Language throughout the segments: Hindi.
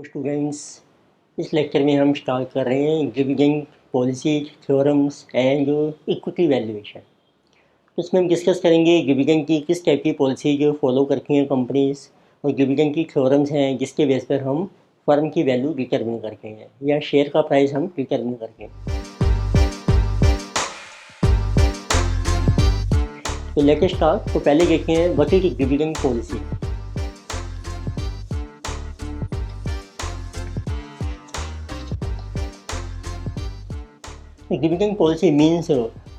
तो स्टूडेंट्स, इस लेक्चर में हम स्टार्ट कर रहे हैं dividend policy theorems and equity valuation. तो इसमें हम डिस्कस करेंगे डिविडेंड की किस टाइप की पॉलिसी जो फॉलो करती हैं कंपनीज, और डिविडेंड की थ्योरम्स हैं जिसके बेस पर हम फर्म की वैल्यू डिटरमिन करते हैं या शेयर का प्राइस हम डिटरमिन करते हैं। तो लेटेस्ट स्टार्ट। तो पहले देखते हैं what is dividend policy. Dividend policy means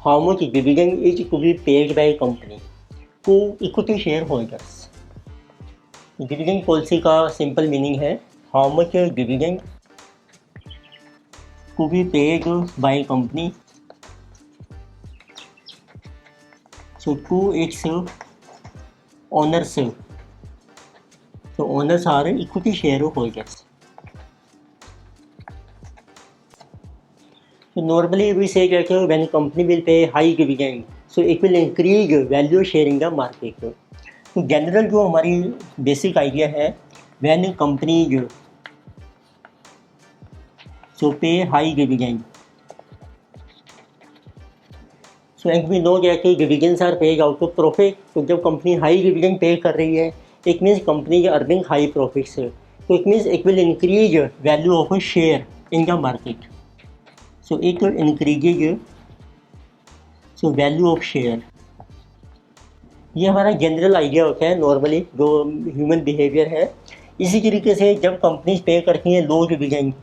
how much dividend is to be paid by a company to equity shareholders. Dividend policy का simple meaning है how much dividend to be paid by a company so to its owners. So owners are equity shareholders. So normally we say that when a company will pay high dividend, so it will increase value share in the market. तो जनरल जो हमारी बेसिक आइडिया है, when a company so pay high dividend, so as we know that dividends are paid out of profit. तो जब कंपनी हाई डिविडेंड पे कर रही है, it means company is earning high profits. So it means it will increase value of a share in the market. So it will increase so value of share. ये हमारा जनरल आइडिया होता है नॉर्मली जो ह्यूमन बिहेवियर है। इसी तरीके से जब कंपनीज पे करती हैं लो dividend,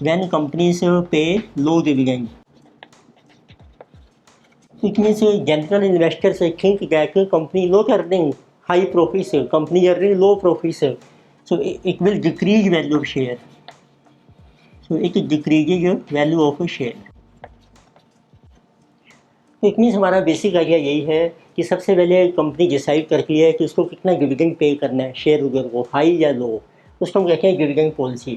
when companies pay low dividend, it means general investors think that company not earning high profits, company earning low profits, so it will decrease value of share. So it decreases your value of a share. तो इट मीन्स हमारा बेसिक आइडिया यही है कि सबसे पहले कंपनी डिसाइड करती है कि उसको कितना डिविडेंड पे करना है शेयर होल्डर को, हाई या लो, उसको हम कहते हैं डिविडेंड पॉलिसी.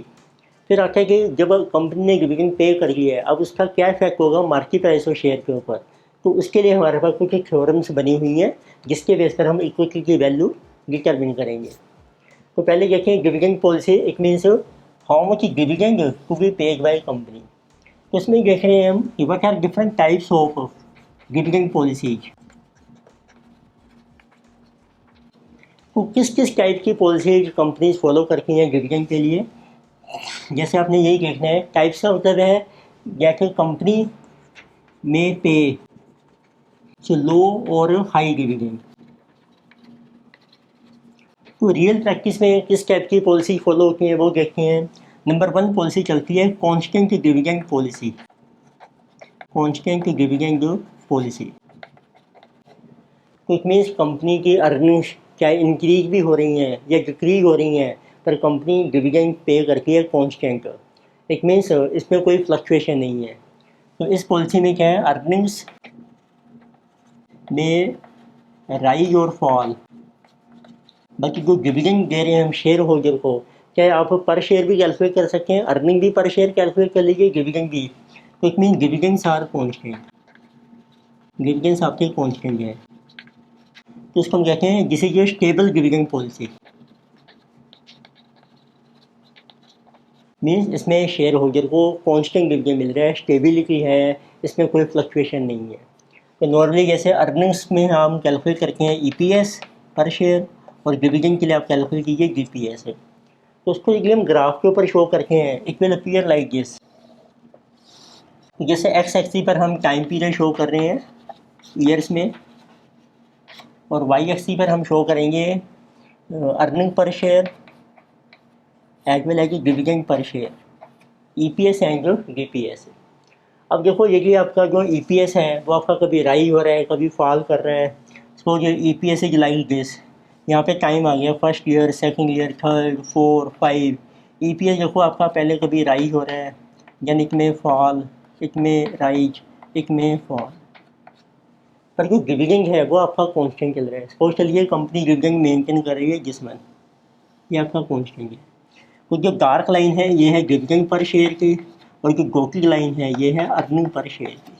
फिर आता है कि जब कंपनी ने डिविडेंड पे कर लिया है, अब उसका क्या इफेक्ट होगा मार्केट प्राइस और शेयर के ऊपर. तो उसके लिए हमारे पास कुछ थ्योरम्स बनी हुई हैं जिसके बेस पर हम इक्विटी की वैल्यू डिटरमिन करेंगे. तो पहले देखें dividend policy. It means how much dividend to be paid by company. तो इसमें देख रहे हैं हम कि what are different types of dividend policies. तो किस किस टाइप की पॉलिसीज कंपनीज फॉलो करती हैं डिविडेंड के लिए. जैसे आपने यही देखना है, टाइप्स का मतलब है जैसे कंपनी में पे लो और हाई डिविडेंड. तो रियल प्रैक्टिस में किस टाइप की पॉलिसी फॉलो होती है वो देखते हैं. नंबर 1 पॉलिसी चलती है constant dividend policy. Constant dividend policy. तो इट मीन्स कंपनी की अर्निंग्स चाहे इंक्रीज भी हो रही हैं या डिक्रीज हो रही हैं, पर कंपनी डिविडेंड पे करती है कांस्टेंट. इट मीन्स इसमें कोई फ्लक्चुएशन नहीं है. तो इस पॉलिसी में क्या है, अर्निंग्स में राइज और फॉल, बाकी जो डिविडेंड दे रहे हैं हम शेयर होल्डर को, चाहे आप पर शेयर भी कैलकुलेट कर सकते हैं, अर्निंग भी पर शेयर कैलकुलेट कर लीजिए, डिविडेंड भी. तो it mean dividends are constant. Dividends आपके कांस्टेंट है. तो इसको हम कहते हैं this is a stable dividend policy. Means इसमें शेयर होल्डर को कांस्टेंट डिविडेंड मिल रहा है, स्टेबिलिटी है, इसमें कोई फ्लक्चुएशन नहीं है. तो नॉर्मली जैसे अर्निंग्स में हम कैलकुलेट करते हैं ईपीएस पर शेयर, और डिविडेंड के लिए आप कैलकुलेट कीजिए डीपीएस है. तो उसको यदि हम ग्राफ के ऊपर शो करते हैं, it will appear like this. जैसे एक्स एक्सिस पर हम टाइम पीरियड शो कर रहे हैं ईयर्स में, और वाई एक्सिस पर हम शो करेंगे earning per share as well as dividend per share, EPS and DPS. अब देखो यदि आपका जो ईपीएस है वो आपका कभी राइज हो रहा है कभी फॉल कर रहा है. Suppose EPS is like this. यहाँ पे टाइम आ गया first year, second year, third, 4, 5. EPS देखो आपका पहले कभी राइज हो रहा है, देन इट में फॉल, इट में राइज, इट में फॉल, पर जो डिविडेंड है वो आपका कांस्टेंट चल रहा है. सपोज चलिए कंपनी डिविडेंड मेंटेन कर रही है जिस मंथ, ये आपका कांस्टेंट है. तो जो डार्क लाइन है ये है डिविडेंड पर शेयर की, और जो गोल्डन लाइन है ये है अर्निंग पर शेयर की.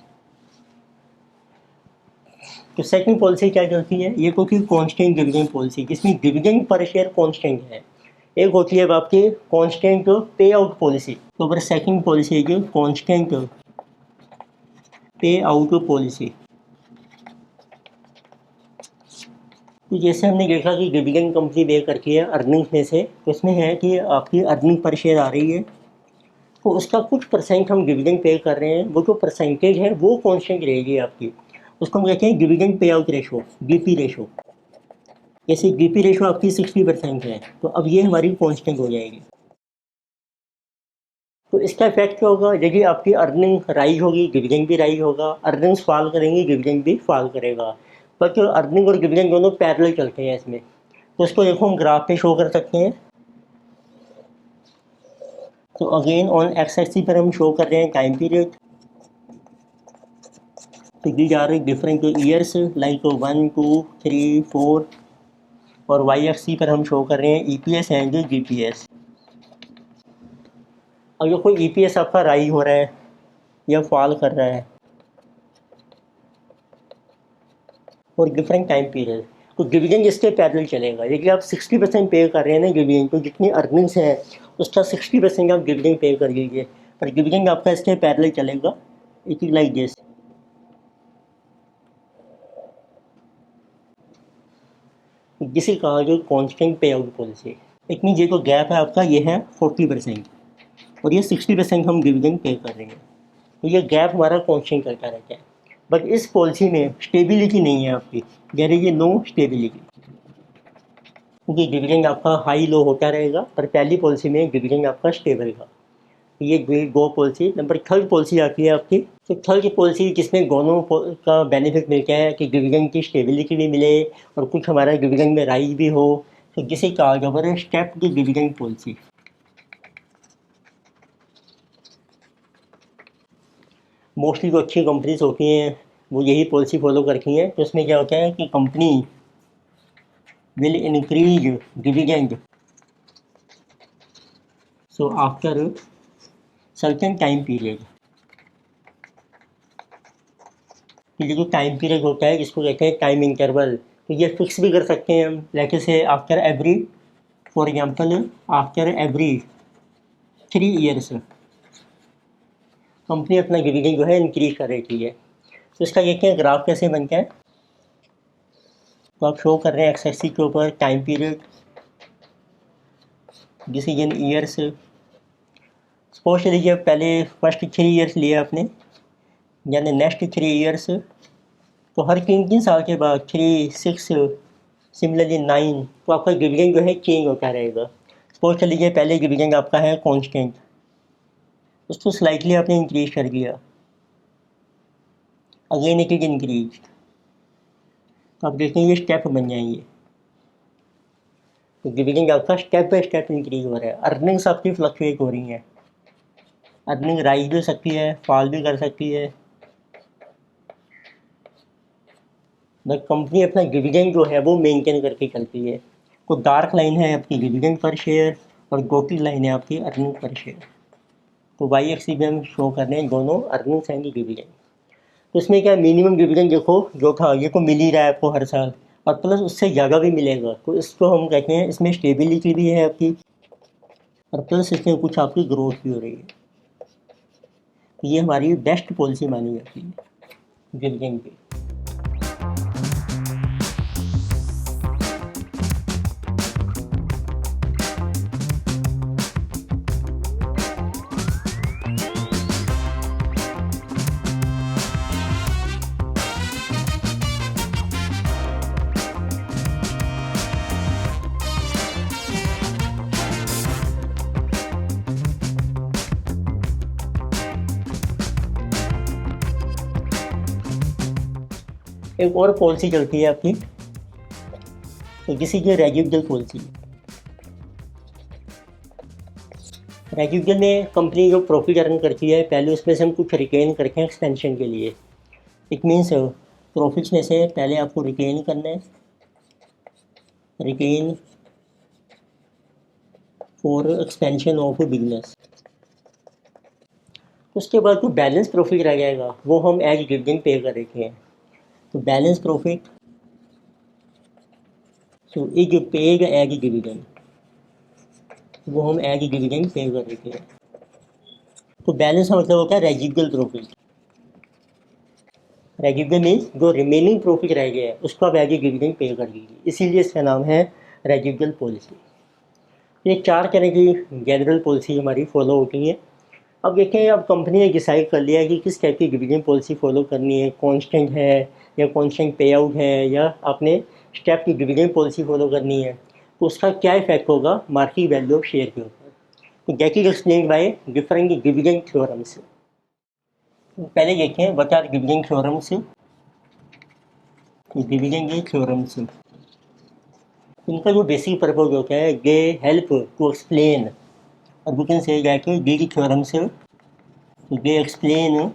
तो सेकंड पॉलिसी क्या होती है, ये क्योंकि कांस्टेंट डिविडेंड पॉलिसी, जिसमें डिविडेंड पर शेयर कांस्टेंट है. एक होती है अब आपकी कांस्टेंट पे आउट पॉलिसी। तो फिर सेकंड पॉलिसी है कि कांस्टेंट पे आउट पॉलिसी। तो जैसे हमने देखा कि डिविडेंड कंपनी पे करती है अर्निंग्स में से, तो इसमें है कि आपकी अर्निंग पर शेयर आ रही है तो उसका कुछ परसेंट हम डिविडेंड पे कर रहे हैं, वो जो परसेंटेज है वो कांस्टेंट रहेगी आपकी। उसको हम कहते हैं dividend pay out ratio, DP ratio. जैसे डीपी रेशो आपकी 60% है तो अब ये हमारी कांस्टेंट हो जाएगी। तो इसका इफेक्ट क्या होगा, यदि आपकी अर्निंग राइज होगी डिविडेंड भी राइज होगा, अर्निंग्स फॉल करेंगी डिविडेंड भी फॉल करेगा। पर जो अर्निंग और डिविडेंड दोनों पैरेलल चलते हैं इसमें, तो इसको देखो हम ग्राफ पे शो कर सकते हैं। तो अगेन ऑन एक्स एक्सिस पर हम शो कर रहे हैं टाइम पीरियड। तो these are different years like 1, 2, 3, 4। और वाई एक्सिस पर हम शो कर रहे हैं ईपीएस एंड जीपीएस। अगर कोई ईपीएस आपका राइज हो रहा है या फॉल कर रहा है और डिफरेंट टाइम पीरियड, तो डिविडेंड इसके पैरेलल चलेगा। यदि आप 60% पे कर रहे हैं ना डिविडेंड, तो जितनी अर्निंग्स हैं उसका 60% आप डिविडेंड पे कर लीजिए, पर डिविडेंड आपका इसके पैरेलल चलेगा। It is like this. जिसे कहा जो कांस्टेंट पे आउट पॉलिसी। इट मीन ये जो गैप है आपका ये है 40% और ये 60% हम डिविडेंड पे कर रहे हैं, तो ये गैप हमारा कांस्टेंट करता रहता है। बट इस पॉलिसी में स्टेबिलिटी नहीं है आपकी, देयर इज नो स्टेबिलिटी, क्योंकि डिविडेंड आपका हाई लो होता रहेगा। पर पहली पॉलिसी में डिविडेंड आपका स्टेबल था। ये दो पॉलिसी। नंबर थर्ड पॉलिसी आती है आपकी। तो थर्ड पॉलिसी जिसमें दोनों का बेनिफिट मिलता है कि डिविडेंड की स्टेबिलिटी भी मिले और कुछ हमारा डिविडेंड में राइज भी हो, तो जिसे कहा जाता है स्टेप की डिविडेंड पॉलिसी। मोस्टली जो अच्छी कंपनीज होती हैं वो यही पॉलिसी फॉलो करती हैं। तो इसमें क्या होता है कि company will increase dividend so after certain time period. ये जो टाइम पीरियड होता है इसको कहते हैं टाइम इंटरवल। तो ये फिक्स भी कर सकते हैं हम, लाइक से after every, for example after every 3 years company अपना डिविडेंड जो है इंक्रीज कर रही है। तो इसका कहते हैं ग्राफ कैसे बनता है। तो आप शो कर रहे हैं एक्स एक्सिस के ऊपर टाइम पीरियड, जिसे इन ईयर्स। सपोज लीजिए पहले फर्स्ट 3 ईयर्स लिए आपने, यानी नेक्स्ट 3 ईयर्स, तो हर 3 साल के बाद 3, 6, सिमिलरली 9, तो आपका डिविडेंड जो है चेंज होता रहेगा। सपोज कर लीजिए पहले डिविडेंड आपका है कांस्टेंट, उसको स्लाइटली आपने इंक्रीज कर दिया, अगेन इट इज इंक्रीज। तो आप देखते हैं ये स्टेप बन जाएंगे। तो डिविडेंड आपका स्टेप बाय स्टेप इंक्रीज हो रहा है। अर्निंग्स आपकी फ्लक्चुएट हो रही हैं, अर्निंग राइज भी हो सकती है, फॉल भी कर सकती है, बट कंपनी अपना डिविडेंड जो है वो मेंटेन करके चलती है। तो डार्क लाइन है आपकी डिविडेंड पर शेयर और गोटी लाइन है आपकी अर्निंग पर शेयर। तो वाई एक्सिस में हम शो कर रहे हैं दोनों अर्निंग्स एंड डिविडेंड। तो इसमें क्या मिनिमम डिविडेंड देखो जो था ये तो मिल ही रहा है आपको हर साल, और प्लस उससे ज़्यादा भी मिलेगा। तो इसको हम कहते हैं इसमें स्टेबिलिटी भी है आपकी, और प्लस इसमें कुछ आपकी ग्रोथ भी हो रही है। तो ये हमारी बेस्ट पॉलिसी मानी जाती है डिविडेंड की। एक और पॉलिसी चलती है आपकी, तो किसी की रेजिडुअल पॉलिसी। रेजिडुअल में कंपनी जो प्रॉफिट अर्न करती है पहले उसमें से हम कुछ रिटेन करते हैं एक्सपेंशन के लिए। इट मीन्स प्रॉफिट्स में से पहले आपको रिटेन करना है, retain for expansion of business. उसके बाद जो बैलेंस प्रॉफिट रह जाएगा वो हम एज डिविडेंड पे कर देते हैं। तो balance profit so is paid as dividend. वो हम एज डिविडेंड पे कर देते हैं। तो बैलेंस का मतलब होता है रेजिडुअल प्रॉफिट। रेजिडुअल मीन्स जो रिमेनिंग प्रॉफिट रह गया है उसको आप एज डिविडेंड पे कर दीजिए, इसीलिए इसका नाम है रेजिडुअल पॉलिसी। ये 4 तरह की जनरल पॉलिसी हमारी फॉलो होती है। अब देखें, अब कंपनी ने डिसाइड कर लिया है कि किस टाइप की डिविडेंड पॉलिसी फॉलो करनी है, कांस्टेंट है या कांस्टेंट पे आउट है, या आपने स्टेप की डिविडेंड पॉलिसी फॉलो करनी है, तो उसका क्या इफेक्ट होगा मार्केट वैल्यू ऑफ शेयर के ऊपर। तो that is explained by different dividend theorems. पहले देखें what are dividend theorems. Dividend theorems, इनका जो बेसिक पर्पज होता है, दे हेल्प टू एक्सप्लेन, और we can say that the theorems they explain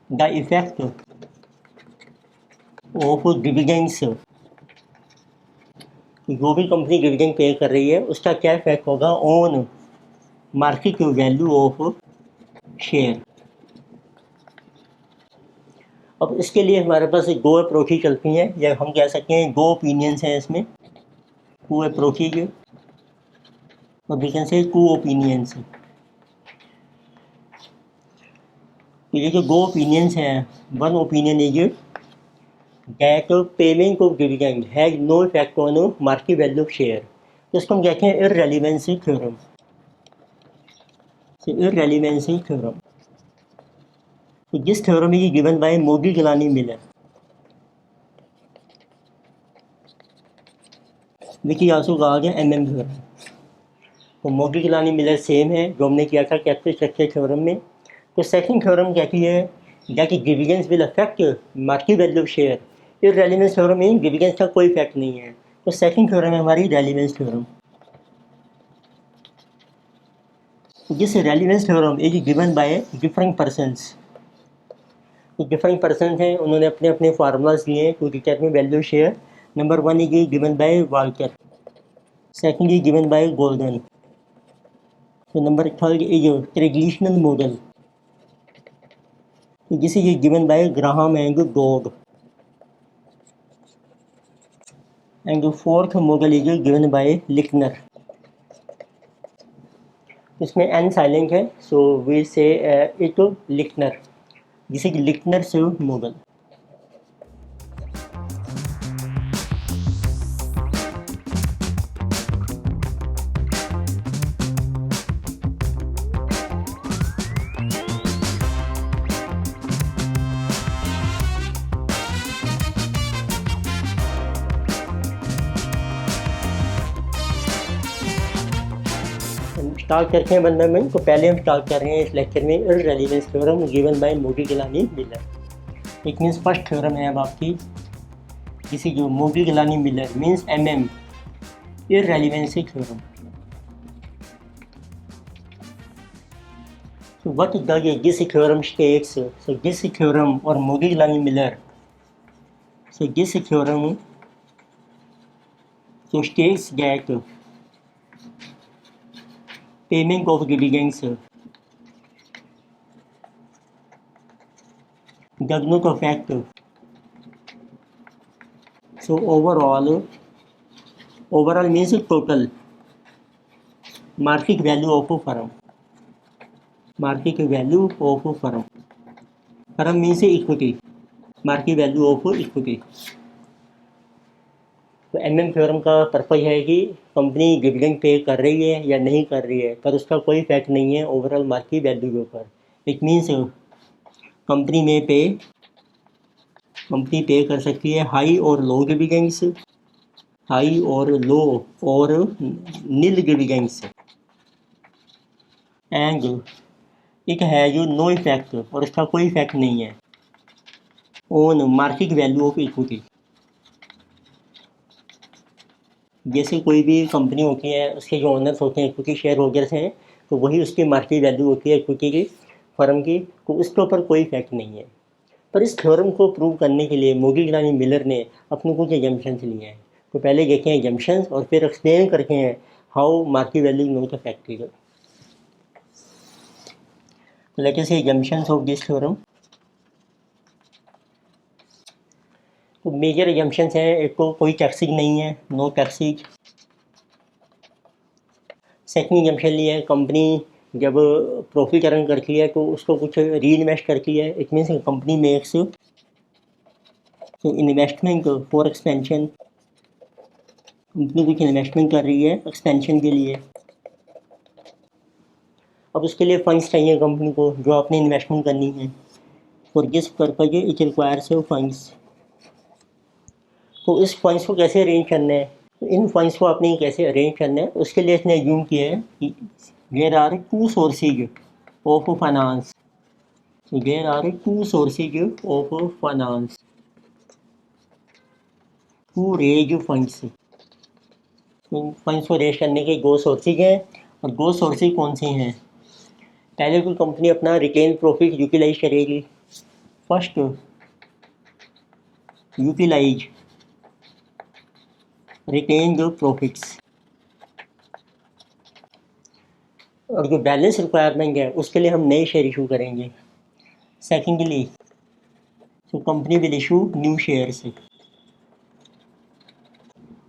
the effect of dividends. जो भी कंपनी डिविडेंड पे कर रही है उसका क्या इफेक्ट होगा on market value of share. अब इसके लिए हमारे पास दो अप्रोचेज चलती हैं, या हम कह सकते हैं दो ओपिनियंस हैं इसमें, टू अप्रोचेज, और we can say two opinions. तो ये जो दो ओपिनियंस हैं, one opinion is that payment of dividend has no effect on market value of share. तो इसको हम कहते हैं इररेलेवेंसी थ्योरम। इररेलेवेंसी थ्योरम, तो this theorem is given by Modigliani Miller, which is also called MM theorem. तो मोदी-गिलानी मिलर सेम है जो हमने किया था कैपिटल स्ट्रक्चर थ्योरम में। तो सेकंड थ्योरम कहती है that dividends will affect market value of share. Irrelevance theorem में डिविडेंड्स का कोई इफेक्ट नहीं है। तो सेकंड थ्योरम है हमारी relevance theorem. This relevance theorem is given by different persons. Different person हैं, उन्होंने अपने अपने फार्मूलाज दिए हैं to determine value share. Number 1 is given by Walter, second is given by Gordon, तो number third is traditional model, this is given by Graham and Dodd, and fourth model is given by Lintner. इसमें एन साइलेंट है, so we say it Lintner, this is लिकनर model. Start करते हैं बंदा में, तो पहले हम स्टार्ट कर रहे हैं इस लेक्चर में irrelevance theorem given by Modigliani Miller. It means first theorem है अब आपकी, किसी जो Modigliani Miller means MM, irrelevancy theorem. So what does this theorem states? So this theorem or Moody-Gilani Miller. So this theorem states that payment of dividends does not affect. So overall means total market value of a firm. Market value of a firm. Firm means equity. Market value of equity. तो एमएम थ्योरम का पर्पज है कि कंपनी डिविडेंड पे कर रही है या नहीं कर रही है, पर उसका कोई इफेक्ट नहीं है ओवरऑल मार्केट वैल्यू के ऊपर। इट मीन्स कंपनी पे कर सकती है हाई और लो डिविडेंड्स, हाई और लो और nil dividends, and it has no effect, और इसका कोई इफेक्ट नहीं है on market value of equity. जैसे कोई भी कंपनी होती है, उसके जो ओनर्स होते हैं, इक्विटी शेयर होल्डर्स हैं, तो वही उसकी मार्केट वैल्यू होती है इक्विटी की फर्म की, तो उसके ऊपर कोई इफेक्ट नहीं है। पर इस थ्योरम को प्रूव करने के लिए मोदी-गिलानी मिलर ने अपने कुछ एजम्पशंस लिए हैं। तो पहले देखें एजम्पशंस और फिर एक्सप्लेन करके हैं how market value not affected. Let us see assumptions of this theorem. तो मेजर एजम्पशंस हैं, एक तो कोई टैक्सिंग नहीं है, नो टैक्सिंग। सेकंड जंक्शन लिया है, कंपनी जब प्रॉफिट अर्न करती है तो उसको कुछ री इन्वेस्ट करती है। It means company makes investment for expansion. Company कुछ इन्वेस्टमेंट कर रही है एक्सपेंशन के लिए। अब उसके लिए फंड्स चाहिए कंपनी को जो आपने इन्वेस्टमेंट करनी है। For this purpose it requires funds. तो इस फंड्स को कैसे अरेंज करना है, तो इन फंड्स को आपने कैसे अरेंज करना है उसके लिए इसने एज्यूम किया है कि there are two sources of finance. There are two sources of finance to raise funds. Funds को रेज करने के दो सोर्सेज हैं, और दो सोर्सेज कौन से हैं। पहले कोई कंपनी अपना रिटेन प्रॉफिट यूटिलाइज करेगी। फर्स्ट यूटिलाइज रिटेन जो प्रॉफिट्स, और जो बैलेंस रिक्वायरमेंट है उसके लिए हम नए शेयर इशू करेंगे। सेकेंडली तो company will issue new shares,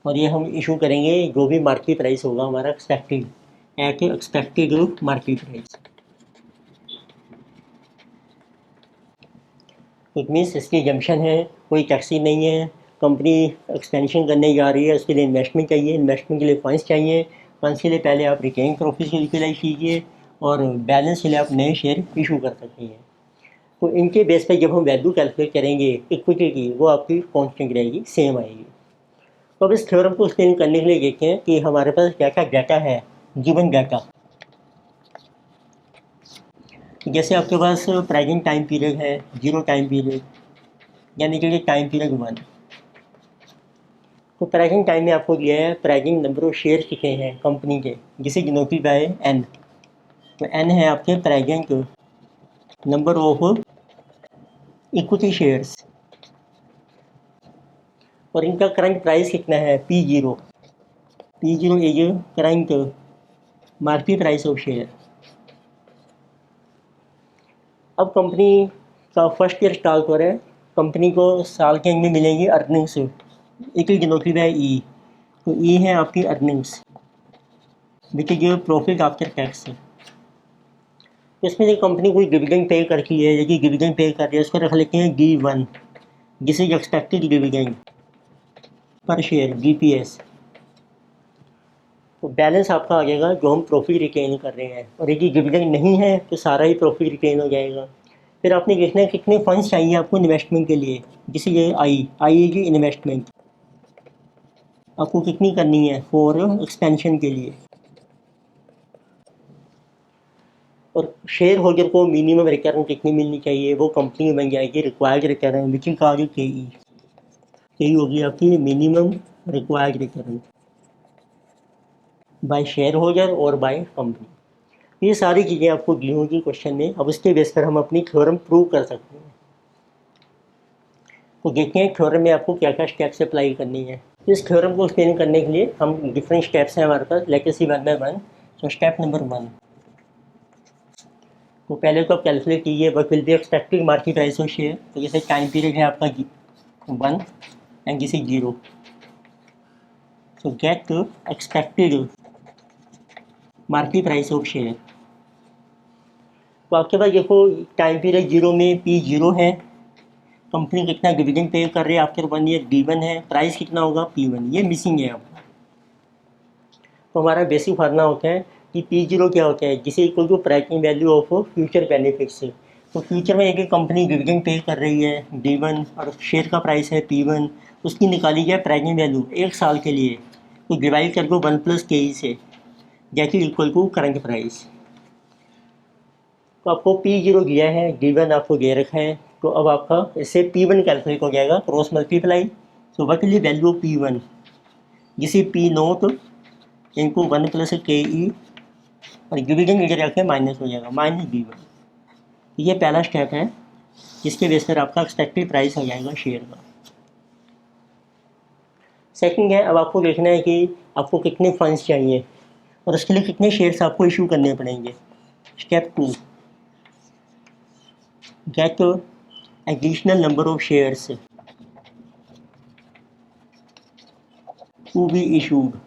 और ये हम इशू करेंगे जो भी मार्केट प्राइस होगा हमारा expected, at expected market price. It means इसकी जंक्शन है, कोई टैक्सी नहीं है, कंपनी एक्सपेंशन करने जा रही है, उसके लिए इन्वेस्टमेंट चाहिए, इन्वेस्टमेंट के लिए फंड्स चाहिए। फंड्स के लिए पहले आप रिटेन प्रॉफिट को यूटिलाइज कीजिए, और बैलेंस के लिए आप नए शेयर इशू कर सकते हैं। तो इनके बेस पे जब हम वैल्यू कैलकुलेट करेंगे इक्विटी की, वो आपकी कॉन्स्टेंट रहेगी, सेम आएगी। तो अब इस थ्योरम को एक्सप्लेन करने के लिए देखते हैं कि हमारे पास क्या क्या डाटा है, गिवन डाटा। जैसे आपके पास प्रेजेंट टाइम पीरियड है, जीरो टाइम पीरियड, यानी कि टाइम पीरियड 1। तो प्रेजेंट टाइम में आपको दिया है प्रेजेंट नंबर ऑफ शेयर कितने हैं कंपनी के, जिसे डिनोटेड बाय एन। तो एन है आपके present number of equity shares, और इनका करंट प्राइस कितना है P0। P0 is current market price of share. अब कंपनी का फर्स्ट ईयर स्टार्ट हो रहा है, कंपनी को साल के एंड में मिलेंगी अर्निंग्स, एक डिनोटेड बाय ई। तो ई है आपकी earnings which is profit after tax. इसमें जो कंपनी कोई डिविडेंड पे करती है, यदि डिविडेंड पे कर रही है उसको रख लेते हैं D1, this is expected dividend per share DPS। तो बैलेंस आपका आ जाएगा जो हम प्रॉफिट रिटेन कर रहे हैं, और यदि डिविडेंड नहीं है तो सारा ही प्रॉफिट रिटेन हो जाएगा। फिर आपने देखना है कितने फंड्स चाहिए आपको इन्वेस्टमेंट के लिए, जिसे ये आई की इन्वेस्टमेंट आपको कितनी करनी है फॉर एक्सपेंशन के लिए। और शेयर होल्डर को मिनिमम रिटर्न कितनी मिलनी चाहिए, वो कंपनी में बन जाएगी required return, which is called KE। KE होगी आपकी minimum required return by share holder और बाय कंपनी। ये सारी चीज़ें आपको दी होंगी क्वेश्चन में। अब उसके बेस पर हम अपनी थ्योरम प्रूव कर सकते हैं। तो देखते हैं थ्योरम में आपको क्या क्या स्टेप्स अप्लाई करनी है। इस थ्योरम को एक्सप्लेन करने के लिए हम डिफरेंट स्टेप्स हैं हमारे पास, let us see one by one. तो स्टेप नंबर 1, तो पहले तो आप कैलकुलेट कीजिए what will be expected market price of share. तो जैसे टाइम पीरियड है आपका 1 एंड दिस इज 0। तो get expected market price of share. तो आपके पास देखो टाइम पीरियड 0 में P0 है, कंपनी कितना डिविडेंड पे कर रही है आफ्टर 1 ईयर, D1 है, प्राइस कितना होगा P1, ये मिसिंग है आपका। तो हमारा बेसिक फार्मूला होता है कि P0 क्या होता है, जिसे equal to pricing value of future benefits. तो फ्यूचर में एक कंपनी डिविडेंड पे कर रही है D1 और शेयर का प्राइस है P1, उसकी निकाली जाए प्राइसिंग वैल्यू एक साल के लिए, तो डिवाइड कर दो 1 + KE से, जैसे इक्वल टू करंट प्राइस। तो आपको P0 दिया है, D1 आपको दे रखा है, तो अब आपका इससे P1 कैलकुलेट हो जाएगा, क्रॉस मल्टीप्लाई। तो what will value of P1, जिसे P0 इनटू 1 + KE, और डिविडेंड इधर जाके माइनस हो जाएगा, -D1। ये पहला स्टेप है, जिसके बेस पर आपका एक्सपेक्टेड प्राइस हो जाएगा शेयर का। सेकंड है, अब आपको देखना है कि आपको कितने फंड्स चाहिए और उसके लिए कितने शेयर्स आपको इशू करने पड़ेंगे। Step 2, get additional number of shares to be issued.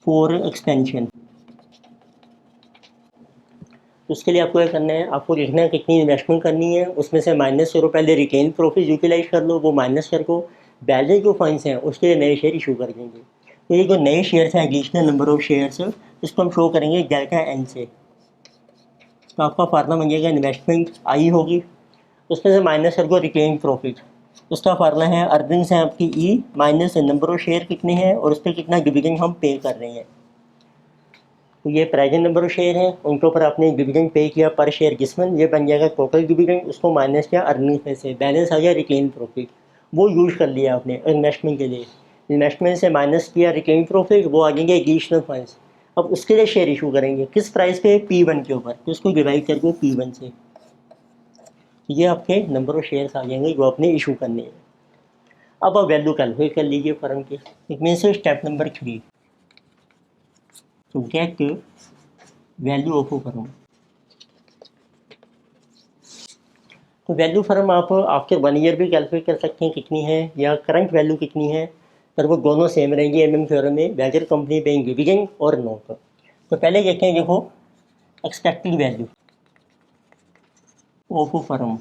For expansion. उसके लिए आपको क्या करना है, आपको लिखना है कितनी इन्वेस्टमेंट करनी है, उसमें से माइनस करो, पहले रिटेन प्रॉफिट यूटिलाइज कर लो, वो माइनस कर दो, बैलेंस जो फंड्स हैं उसके लिए नए शेयर इशू कर देंगे। तो ये जो नए शेयर्स हैं, एडिशनल नंबर ऑफ शेयर्स, इसको हम शो करेंगे डेल्टा एन से। तो आपका फार्मूला बन जाएगा, इन्वेस्टमेंट आई होगी, उसमें से माइनस कर दो रिटेन प्रॉफिट, उसका फार्मूला है अर्निंग्स है आपकी E minus number of share कितने हैं और उस पर कितना डिविडेंड हम पे कर रहे हैं। तो ये प्रेजेंट नंबर ऑफ शेयर हैं, उनके ऊपर आपने डिविडेंड पे किया पर शेयर जिसमें, ये बन जाएगा टोटल डिविडेंड, उसको माइनस किया अर्निंग्स में से, बैलेंस आ गया रिटेन प्रॉफिट, वो यूज़ कर लिया आपने इन्वेस्टमेंट के लिए। इन्वेस्टमेंट से माइनस किया रिटेन प्रॉफिट, वो आ जाएंगे एडिशनल फंड्स। अब उसके लिए शेयर इशू करेंगे किस प्राइस पे, P1 के ऊपर, तो उसको डिवाइड करके P1 से, ये आपके नंबर ऑफ शेयर्स आ जाएंगे जो आपने इशू करने हैं। अब आप वैल्यू कैलकुलेट कर लीजिए फर्म की। इसमें से स्टेप नंबर 3, तो गेट वैल्यू ऑफ फर्म। तो वैल्यू फर्म आप आफ्टर 1 ईयर भी कैलकुलेट कर सकते हैं कितनी है, या करंट वैल्यू कितनी है, पर वो दोनों सेम रहेंगी MM थ्योरम में, वेदर कंपनी पेइंग डिविडेंड और नॉट। तो पहले देखते हैं, देखो expected value of firm,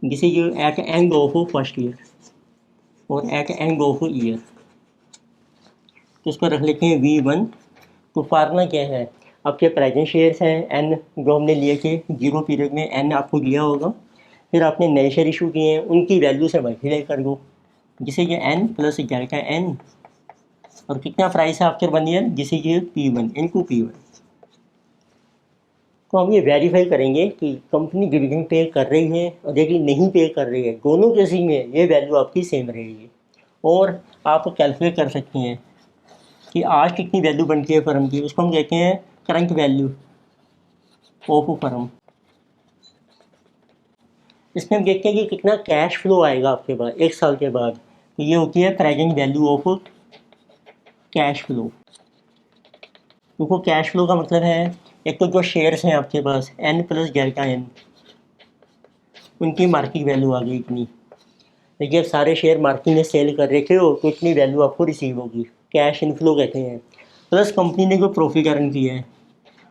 this is at end of first year और एट एंड ऑफ ईयर, तो इसको रख लेते हैं V1। तो फार्मूला क्या है, आपके प्रेजेंट शेयर्स हैं N जो हमने लिए थे जीरो पीरियड में, N आपको दिया होगा, फिर आपने नए शेयर इशू किए हैं, उनकी वैल्यू से मल्टीप्लाई कर दो, जिसे ये N प्लस डेल्टा N, और कितना प्राइस है आफ्टर 1 ईयर, जिसे ये P1 इनटू P1। तो हम ये वेरीफाई करेंगे कि कंपनी डिविडेंड पे कर रही है और यदि नहीं पे कर रही है, दोनों केस में ये वैल्यू आपकी सेम रहेगी। और आप कैलकुलेट कर सकते हैं कि आज कितनी वैल्यू बनती है फर्म की, उसको हम कहते हैं करंट वैल्यू ऑफ फर्म। इसमें हम देखते हैं कि कितना कैश फ्लो आएगा आपके पास 1 साल के बाद, तो ये होती है present value of cash flow. देखो कैश फ्लो का मतलब है, एक तो जो शेयर्स हैं आपके पास N प्लस डेल्टा N, उनकी मार्केट वैल्यू आ गई इतनी, देखिए आप सारे शेयर मार्केट में सेल कर रखे हो तो इतनी वैल्यू आपको रिसीव होगी, कैश इनफ्लो कहते हैं। प्लस कंपनी ने जो प्रॉफिट अर्न किया है,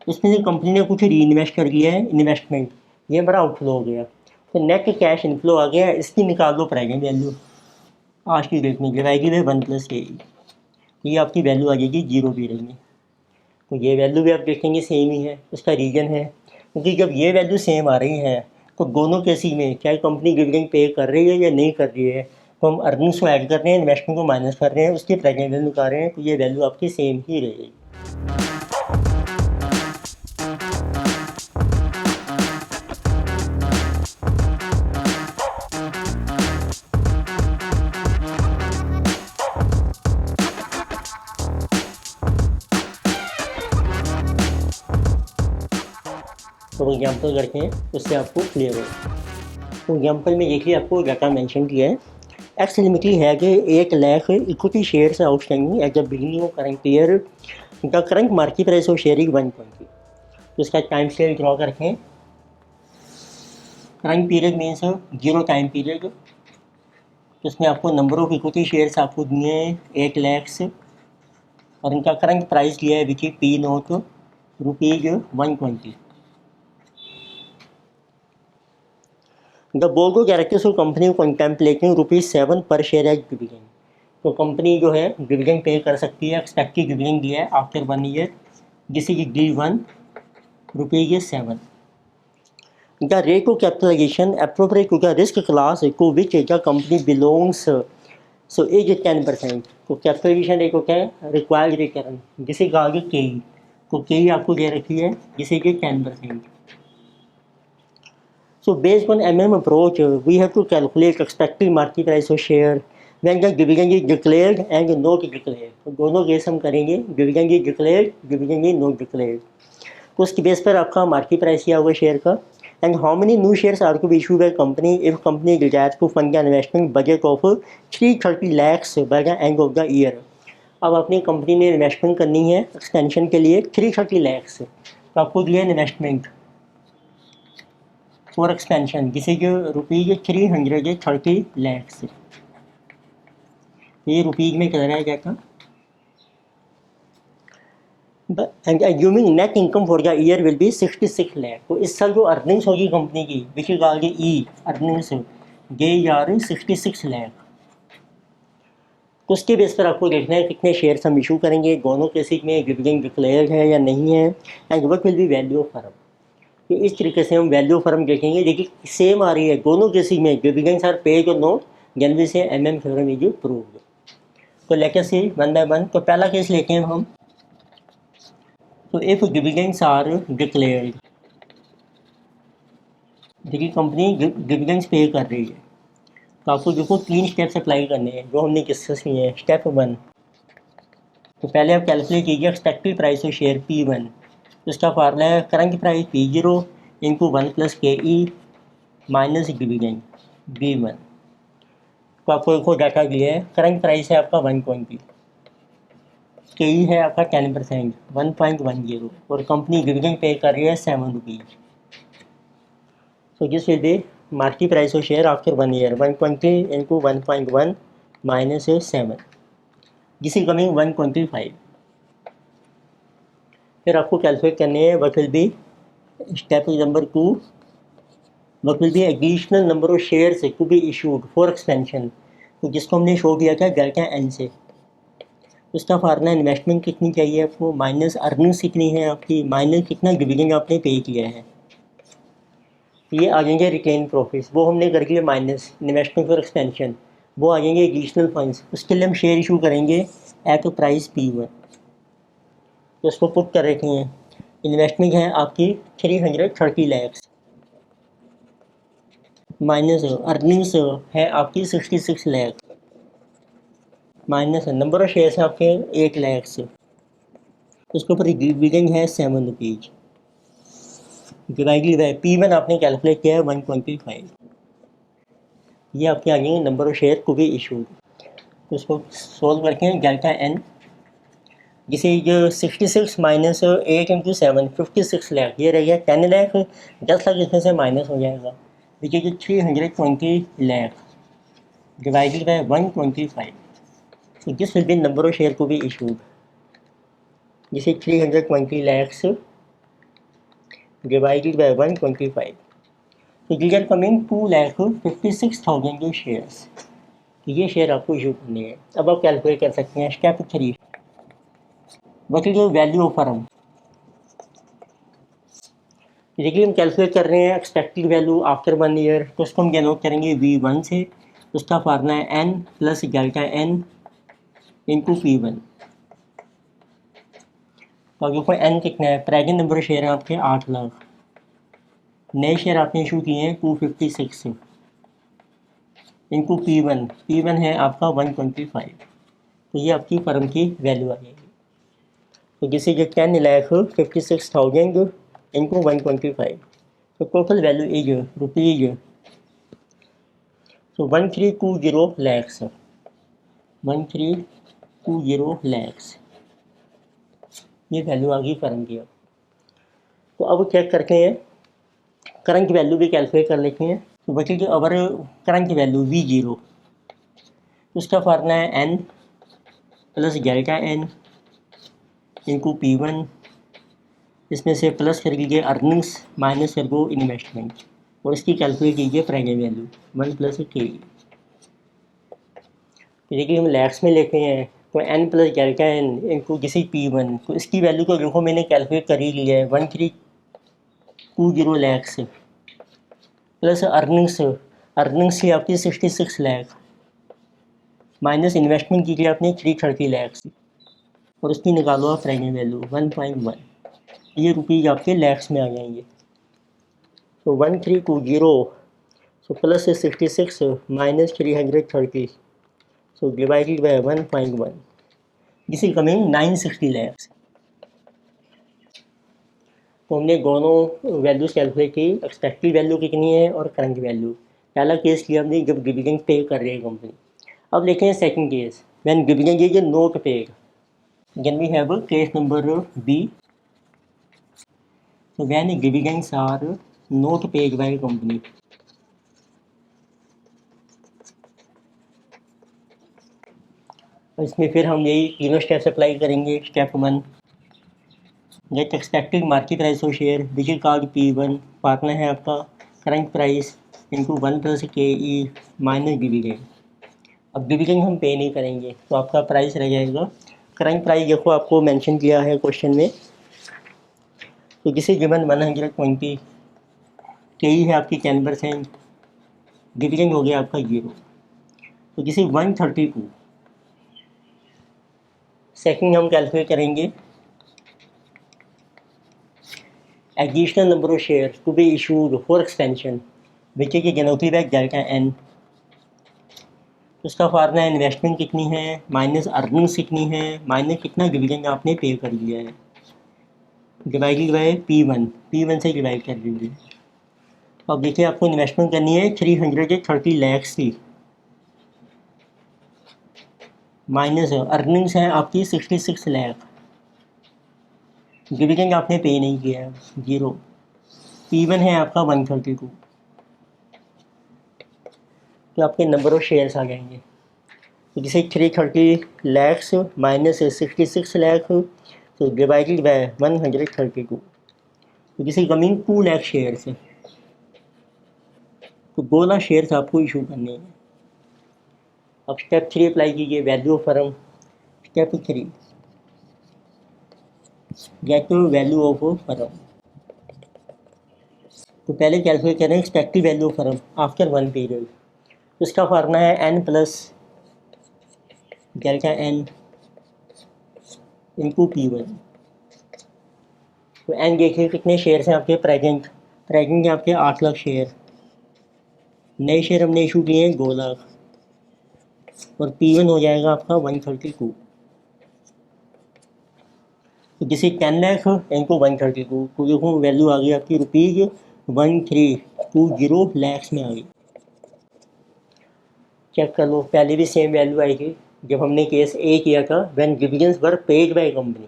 उसमें से कंपनी ने कुछ री इन्वेस्ट कर दिया है इन्वेस्टमेंट, ये बड़ा आउटफ्लो हो गया, तो नेट कैश इनफ्लो आ गया, इसकी निकाल दो प्रेजेंट वैल्यू आज की डेट में, गिराएगी वे 1 प्लस के, ये आपकी वैल्यू आ जाएगी जीरो पीरियड में। तो ये वैल्यू भी आप देखेंगे सेम ही है, उसका रीजन है क्योंकि जब ये वैल्यू सेम आ रही है तो दोनों केसी में चाहे कंपनी डिविडेंड पे कर रही है या नहीं कर रही है, तो हम अर्निंग्स को ऐड कर रहे हैं, इन्वेस्टमेंट को माइनस कर रहे हैं, उसकी प्रेजेंट वैल्यू निकाल रहे हैं, तो ये वैल्यू आपकी सेम ही रहेगी। तो एग्जाम्पल करते हैं, उससे आपको क्लियर हो। तो एग्जाम्पल में देखिए आपको डाटा मेंशन किया है, एक्स लिमिट है कि 1 lakh equity shares outstanding at the beginning of current year, the current market price of share is 120। तो इसका टाइम स्केल ड्रॉ करते हैं, current period means zero time period, तो इसमें आपको नंबर ऑफ इक्विटी शेयर्स आपको दिए हैं 1 लाख से, और इनका करंट प्राइस दिया है which is P0 rupees 120। The board of directors of company contemplating ₹7 पर शेयर एज डिविडेंड। तो कंपनी जो है डिविडेंड पे कर सकती है, एक्सपेक्टेड डिविडेंड दिया है आफ्टर 1 ईयर, जिस is D1 ₹7। The rate of capitalisation appropriate to the risk class to which the company belongs so is 10%। तो कैपिटलाइजेशन रेट होता है रिक्वायर्ड रिटर्न, जिसे कहा गया KE, तो KE आपको दे रखी है जिसे कि 10%। So based on MM approach, we have to calculate expected market price of share when the dividend is declared and not declared। तो दोनों केस हम करेंगे, dividend is declared, dividend is not declared. तो उसके बेस पर आपका मार्केट प्राइस किया हुआ शेयर का, and how many new shares are to be issued by company if company desires to fund the investment budget of 330 lakhs by the end of the year. अब अपनी कंपनी ने इन्वेस्टमेंट करनी है एक्सपेंशन के लिए 330 lakhs, तो आपको दिया इन्वेस्टमेंट फॉर एक्सपेंशन जिसे जो ₹330 lakhs, ये रुपीज़ में कर रहा है क्या था and assuming net income for the year will be 66 lakh. तो इस साल जो अर्निंग्स होगी कंपनी की विच इज कॉल्ड ई अर्निंग्स, ये आर 66 लाख। तो उसके बेस पर आपको देखना है कितने शेयर्स हम इशू करेंगे, दोनों केसेस में डिविडेंड डिक्लेयर्ड है या नहीं है, and what will B value of firm. तो इस तरीके से हम वैल्यू फर्म देखेंगे। देखिए सेम आ रही है दोनों केसेस में, डिविडेंड्स आर पेड और नॉट, जनवरी से एम फर्म इज प्रूव्ड। तो लेके सी वन बाय वन। तो पहला केस लेते हैं हम। तो इफ डिविडेंड्स आर डिक्लेयर्ड, देखिए कंपनी डिविडेंड्स पे कर रही है, तो आपको देखो 3 स्टेप्स अप्लाई करने हैं जो हमने डिस्कस किए हैं। स्टेप 1, तो पहले आप कैलकुलेट कीजिए expected price of share P1। उसका फार्मूला है current price P0 into 1 plus के ई माइनस डिविडेंड B1। तो आपको देखो डाटा दिया है, करंट प्राइस है आपका 120, के ई है आपका 10% 1.10, और कंपनी डिविडेंड पे कर रही है 7 rupees. So this will be market price of share after 1 year, 120 into 1.1 minus 7, this is coming 125। फिर आपको कैलकुलेट करने हैं what will be step number 2, what will be additional number of shares to be issued for expansion। तो जिसको हमने शो किया था डेल्टा एन से, उसका फार्मूला इन्वेस्टमेंट कितनी चाहिए आपको, माइनस अर्निंग्स कितनी है आपकी, माइनस कितना डिविडेंड आपने पे किया है। ये आ जाएंगे रिटेन प्रॉफिट्स, वो हमने कर लिया माइनस इन्वेस्टमेंट फॉर एक्सपेंशन, वो आ जाएंगे एडिशनल फंड्स। उसके लिए हम शेयर इशू करेंगे एट प्राइस P1। तो उसको पुट कर रखे हैं, इन्वेस्टमेंट है आपकी 330 लाख, माइनस अर्निंग्स है आपकी 66 lakh, minus number of shares है आपके 8 लाख, उसके ऊपर डिविडेंड है 7 रुपीज़, डिवाइडेड बाय P1 आपने कैलकुलेट किया है 125। ये आपके आ जाएंगे नंबर ऑफ शेयर को भी इशूड। तो उसको सोल्व करके डेल्टा एन, जिसे जो 66 माइनस 8 इंटू 7 56 लाख, ये रह गया 10 लाख, 10 लाख इसमें से माइनस हो जाएगा, which is 320 lakh divided by 125। तो this will be number of share को भी इशूड, जिसे 320 लैक्स डिवाइडेड बाय 125। तो दीज आर कमिंग 2,56,000 शेयर्स। तो ये शेयर आपको इशू करने हैं। अब आप कैलकुलेट कर सकते हैं step 3, what is value of firm. देखिए हम कैलकुलेट कर रहे हैं एक्सपेक्टेड वैल्यू आफ्टर 1 ईयर, तो उसको हम डिनोट करेंगे V1 से। उसका फार्मूला है N plus delta N into P1। तो देखो N कितना है, प्रेजेंट नंबर शेयर है आपके 8 लाख, नए शेयर आपने इशू किए हैं 256 इंटू P1 है आपका 125। तो ये आपकी फर्म की वैल्यू आ जाएगी। तो जिसे जो 10,56,000 इंटू 125, तो टोटल वैल्यू इज रुपीज, तो 1320 लैक्स, 1320 लैक्स, ये वैल्यू आ गई फर्म की। अब तो अब चेक करते हैं, करंट वैल्यू भी कैलकुलेट कर लेते हैं। तो बच्चे जो अवर करंट वैल्यू V0, उसका फार्मूला है N plus delta N into P1, इसमें से प्लस कर लीजिए अर्निंग्स माइनस कर दो इन्वेस्टमेंट, और इसकी कैलकुलेट कीजिए प्रेजेंट वैल्यू 1 प्लस के। देखिए हम लैक्स में लेते हैं, तो N plus delta N into किसी P1, तो इसकी वैल्यू को देखो मैंने कैलकुलेट कर ही लिया है 1320 लैक्स, प्लस अर्निंग्स की आपकी 66 लाख, माइनस इन्वेस्टमेंट कीजिए आपने 330 लैक्स, और उसकी निकालो आप प्रेजेंट वैल्यू 1.1, ये रुपीज़ आपके लैक्स में आ जाएंगे। तो 1320, so plus 66 minus 330, so divided by 1.1, this is coming 960 lakhs. तो हमने दोनों वैल्यूज कैलकुलेट की, एक्सपेक्टेड वैल्यू कितनी है और करंट वैल्यू। पहला केस लिया हमने जब डिविडेंड पे कर रही है कंपनी। अब देखें second case, when dividend is not paid, then we have case number B। So when dividends are not paid by company, इसमें फिर हम यही तीनों स्टेप्स अप्लाई करेंगे। Step 1, get expected market price of share which is called P1। Formula है आपका current price into 1 + KE minus dividend. अब डिविडेंड हम पे नहीं करेंगे तो आपका प्राइस रह जाएगा करंट प्राइस। देखो आपको मेंशन किया है क्वेश्चन में, तो किसी गिवन 120 KE है आपकी 10%, डिविडेंड हो गया आपका 0। तो किसी 132 सेकंड हम कैलकुलेट करेंगे additional number of share to be issued for expansion which is denoted by delta N. उसका फार्मूला है इन्वेस्टमेंट कितनी है माइनस अर्निंग्स कितनी है माइनस कितना डिविडेंड आपने पे कर दिया है, डिवाइडेड बाय P1 से डिवाइड कर दीजिए। अब देखिए आपको इन्वेस्टमेंट करनी है 330 लाख की, माइनस अर्निंग्स हैं आपकी 66 लाख, डिविडेंड आपने पे नहीं किया है 0, P1 है आपका 132। तो आपके नंबर ऑफ शेयर्स आ जाएंगे। तो जैसे 330 लाख माइनस 66 लाख तो डिवाइडेड बाय 132। तो जैसे कमिंग 2 लाख शेयर्स है तो 2 लाख शेयर्स आपको इशू करने हैं। अब स्टेप 3 अप्लाई कीजिए, value of firm. Step 3 get value of firm. तो पहले कैलकुलेट करें expected value of firm after 1 period. उसका फार्मूला है n plus delta n into P1। तो n देखिए कितने शेयर्स हैं आपके प्रेजेंट हैं आपके 8 लाख शेयर, नए शेयर हमने इशू किए हैं 2 लाख और P1 हो जाएगा आपका 132। तो जैसे 10 लाख इनको 132 तो देखो वैल्यू आ गई आपकी ₹1320 लैक्स में आ गई। चेक कर लो, पहले भी सेम वैल्यू आई थी जब हमने केस ए किया था when dividends were paid by company.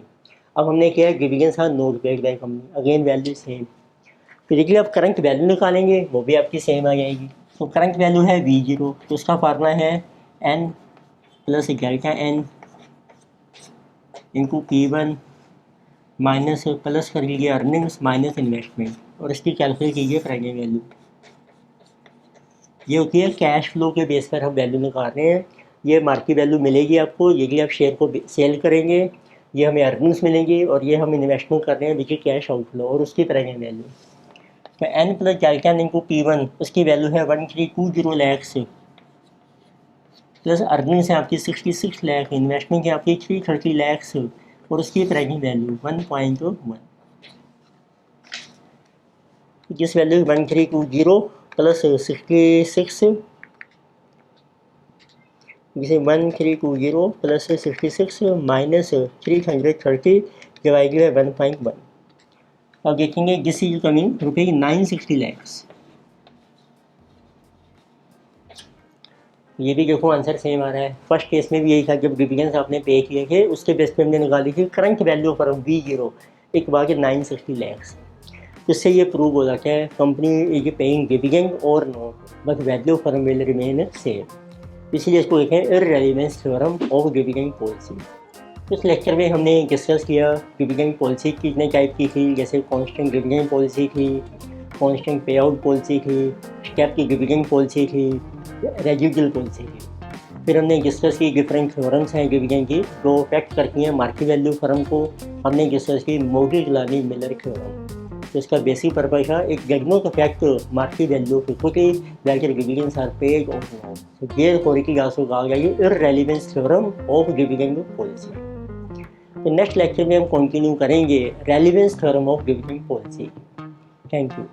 अब हमने किया dividends are not paid by company, again value same. तो देखिए अब करंट वैल्यू निकालेंगे वो भी आपकी सेम आ जाएगी। तो करंट वैल्यू है V0, तो उसका फार्मूला है n plus delta n into P1 minus plus कर लीजिए अर्निंग्स माइनस इन्वेस्टमेंट और इसकी कैलकुलेट कीजिए प्रेजेंट वैल्यू। ये होती है कैश फ्लो के बेस पर हम वैल्यू निकाल रहे हैं। ये मार्केट वैल्यू मिलेगी आपको, यदि आप शेयर को सेल करेंगे ये हमें अर्निंग्स मिलेंगी और ये हम इन्वेस्टमेंट कर रहे हैं विच कैश आउटफ्लो और उसकी प्रेजेंट वैल्यू। तो n plus delta into P1 उसकी वैल्यू है 1320 लैक्स प्लस अर्निंग्स है आपकी 66 लाख, इन्वेस्टमेंट है आपकी 330 लैक्स और उसकी प्रेजेंट वैल्यू 1.1। जिस वैल्यू 1320 प्लस 66 जिसे 1320 प्लस 66 माइनस 330 डिवाइडेड बाय 1.1। अब देखेंगे दिस इज कमिंग ₹960 लैक्स। ये भी देखो आंसर सेम आ रहा है। फर्स्ट केस में भी यही था, जब डिविडेंड्स आपने पे किए थे उसके बेस पे हमने निकाली थी करंट वैल्यू फॉर V0 एक बार 960 लैक्स। इससे ये प्रूव हो जाता है कंपनी इज पेइंग डिविडेंड और not but value firm will remain same. इसीलिए इसको देखें इररेलेवेंस थ्योरम ऑफ डिविडेंड पॉलिसी। इस लेक्चर में हमने डिस्कस किया डिविडेंड पॉलिसी कितने टाइप की थी, जैसे कांस्टेंट डिविडेंड पॉलिसी थी, कांस्टेंट पे आउट पॉलिसी थी, स्टेप की डिविडेंड पॉलिसी थी, रेजिडुअल पॉलिसी थी। फिर हमने डिस्कस की डिफरेंट थ्योरम्स हैं डिविडेंड की जो अफेक्ट करती हैं मार्केट वैल्यू फर्म को। हमने डिस्कस की मोडिग्लानी मिलर थ्योरम, तो इसका बेसिक पर्पस है एक judgement affect market value of equity whether dividends are paid or not. So therefore it is also called irrelevance theorem of dividend policy. तो नेक्स्ट लेक्चर में हम कंटिन्यू करेंगे relevance theorem of dividend policy. Thank you.